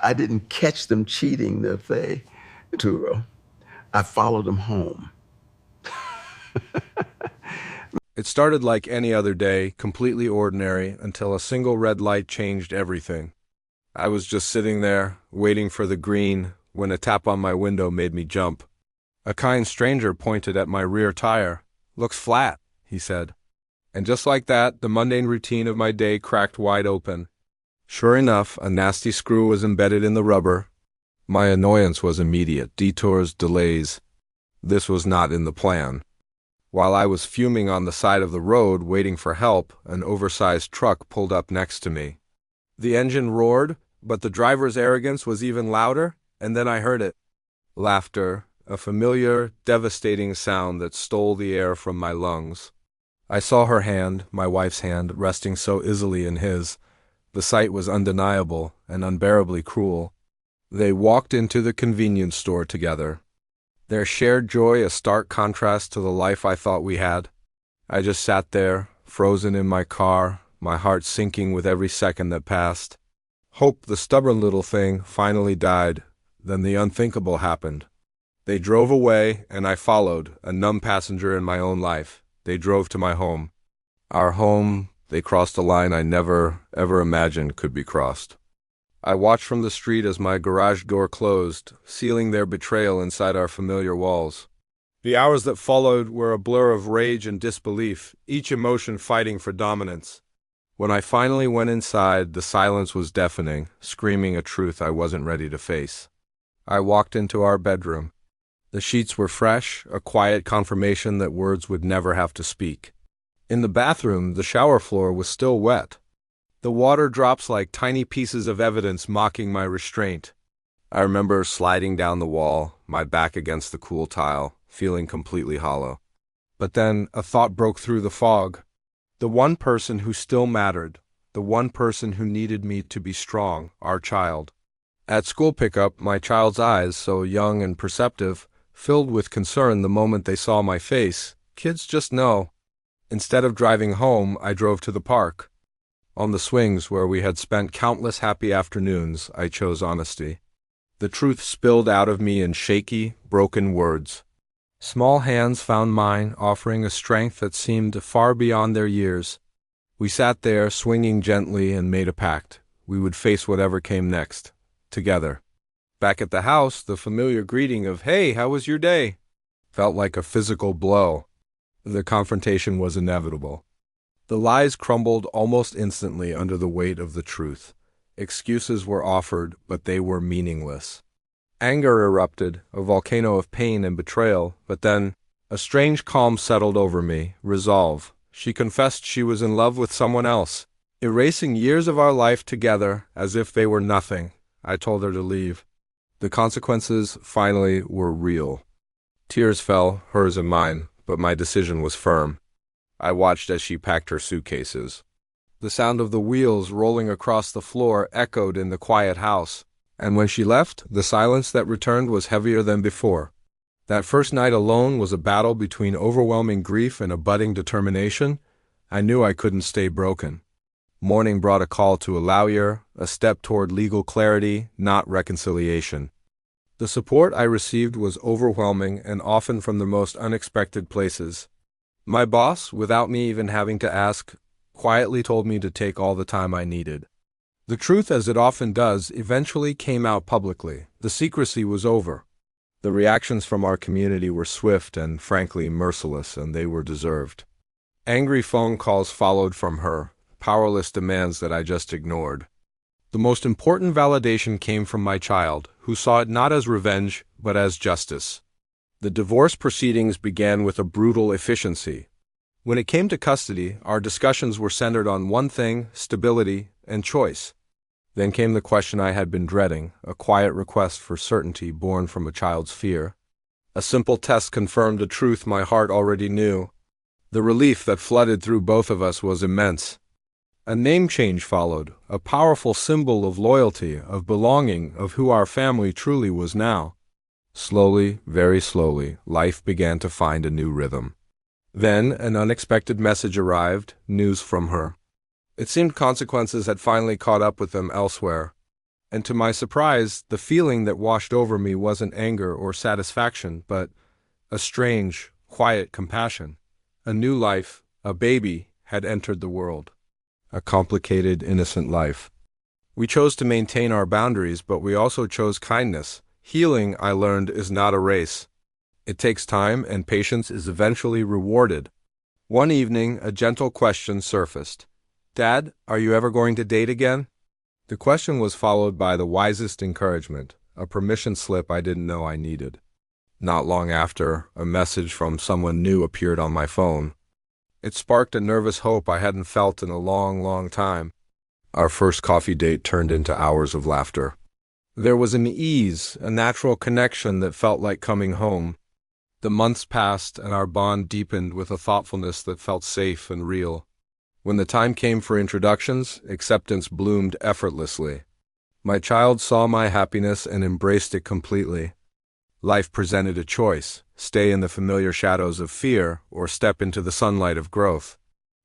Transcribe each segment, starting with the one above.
I didn't catch them cheating if they to I followed them home. It started like any other day, completely ordinary, until a single red light changed everything. I was just sitting there, waiting for the green, when a tap on my window made me jump. A kind stranger pointed at my rear tire. "Looks flat," he said. And just like that, the mundane routine of my day cracked wide open. Sure enough, a nasty screw was embedded in the rubber. My annoyance was immediate. Detours, delays. This was not in the plan. While I was fuming on the side of the road waiting for help, an oversized truck pulled up next to me. The engine roared, but the driver's arrogance was even louder, and then I heard it. Laughter, a familiar, devastating sound that stole the air from my lungs. I saw her hand, my wife's hand, resting so easily in his. The sight was undeniable and unbearably cruel. They walked into the convenience store together. Their shared joy a stark contrast to the life I thought we had. I just sat there, frozen in my car, my heart sinking with every second that passed. Hope, the stubborn little thing, finally died. Then the unthinkable happened. They drove away, and I followed, a numb passenger in my own life. They drove to my home. Our home, they crossed a line I never, ever imagined could be crossed. I watched from the street as my garage door closed, sealing their betrayal inside our familiar walls. The hours that followed were a blur of rage and disbelief, each emotion fighting for dominance. When I finally went inside, the silence was deafening, screaming a truth I wasn't ready to face. I walked into our bedroom. The sheets were fresh, a quiet confirmation that words would never have to speak. In the bathroom, the shower floor was still wet. The water drops like tiny pieces of evidence mocking my restraint. I remember sliding down the wall, my back against the cool tile, feeling completely hollow. But then a thought broke through the fog. The one person who still mattered, the one person who needed me to be strong, our child. At school pickup, my child's eyes, so young and perceptive, filled with concern the moment they saw my face. Kids just know. Instead of driving home, I drove to the park. On the swings where we had spent countless happy afternoons, I chose honesty. The truth spilled out of me in shaky, broken words. Small hands found mine, offering a strength that seemed far beyond their years. We sat there, swinging gently, and made a pact. We would face whatever came next, together. Back at the house, the familiar greeting of, "Hey, how was your day?" felt like a physical blow. The confrontation was inevitable. The lies crumbled almost instantly under the weight of the truth. Excuses were offered, but they were meaningless. Anger erupted, a volcano of pain and betrayal, but then a strange calm settled over me, resolve. She confessed she was in love with someone else, erasing years of our life together as if they were nothing. I told her to leave. The consequences, finally, were real. Tears fell, hers and mine, but my decision was firm. I watched as she packed her suitcases. The sound of the wheels rolling across the floor echoed in the quiet house, and when she left, the silence that returned was heavier than before. That first night alone was a battle between overwhelming grief and a budding determination. I knew I couldn't stay broken. Morning brought a call to a lawyer, a step toward legal clarity, not reconciliation. The support I received was overwhelming and often from the most unexpected places. My boss, without me even having to ask, quietly told me to take all the time I needed. The truth, as it often does, eventually came out publicly. The secrecy was over. The reactions from our community were swift and, frankly, merciless, and they were deserved. Angry phone calls followed from her, powerless demands that I just ignored. The most important validation came from my child, who saw it not as revenge, but as justice. The divorce proceedings began with a brutal efficiency. When it came to custody, our discussions were centered on one thing: stability and choice. Then came the question I had been dreading, a quiet request for certainty born from a child's fear. A simple test confirmed a truth my heart already knew. The relief that flooded through both of us was immense. A name change followed, a powerful symbol of loyalty, of belonging, of who our family truly was now. Slowly, very slowly, life began to find a new rhythm. Then an unexpected message arrived, news from her. It seemed consequences had finally caught up with them elsewhere. And to my surprise, the feeling that washed over me wasn't anger or satisfaction, but a strange, quiet compassion. A new life, a baby, had entered the world. A complicated, innocent life. We chose to maintain our boundaries, but we also chose kindness. Healing, I learned, is not a race. It takes time, and patience is eventually rewarded. One evening, a gentle question surfaced. "Dad, are you ever going to date again?" The question was followed by the wisest encouragement, a permission slip I didn't know I needed. Not long after, a message from someone new appeared on my phone. It sparked a nervous hope I hadn't felt in a long, long time. Our first coffee date turned into hours of laughter. There was an ease, a natural connection that felt like coming home. The months passed, and our bond deepened with a thoughtfulness that felt safe and real. When the time came for introductions, acceptance bloomed effortlessly. My child saw my happiness and embraced it completely. Life presented a choice: stay in the familiar shadows of fear or step into the sunlight of growth.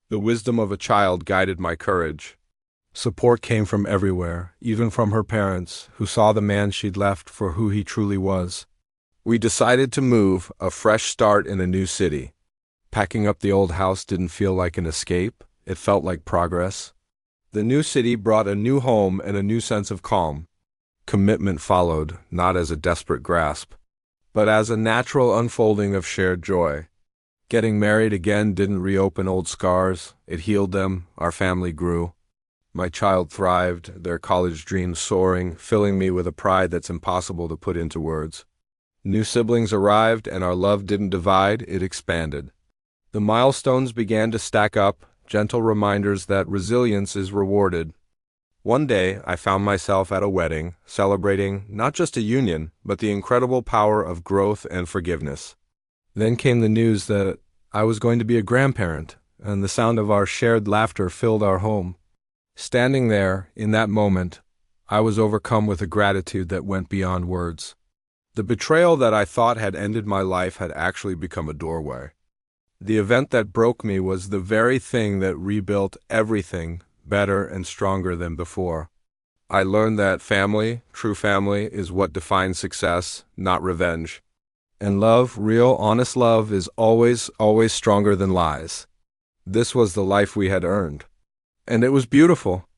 The wisdom of a child guided my courage. Support came from everywhere, even from her parents, who saw the man she'd left for who he truly was. We decided to move, a fresh start in a new city. Packing up the old house didn't feel like an escape. It felt like progress. The new city brought a new home and a new sense of calm. Commitment followed, not as a desperate grasp, but as a natural unfolding of shared joy. Getting married again didn't reopen old scars. It healed them. Our family grew. My child thrived, their college dreams soaring, filling me with a pride that's impossible to put into words. New siblings arrived, and our love didn't divide, it expanded. The milestones began to stack up, gentle reminders that resilience is rewarded. One day, I found myself at a wedding, celebrating not just a union, but the incredible power of growth and forgiveness. Then came the news that I was going to be a grandparent, and the sound of our shared laughter filled our home. Standing there, in that moment, I was overcome with a gratitude that went beyond words. The betrayal that I thought had ended my life had actually become a doorway. The event that broke me was the very thing that rebuilt everything better and stronger than before. I learned that family, true family, is what defines success, not revenge. And love, real, honest love, is always, always stronger than lies. This was the life we had earned. And it was beautiful.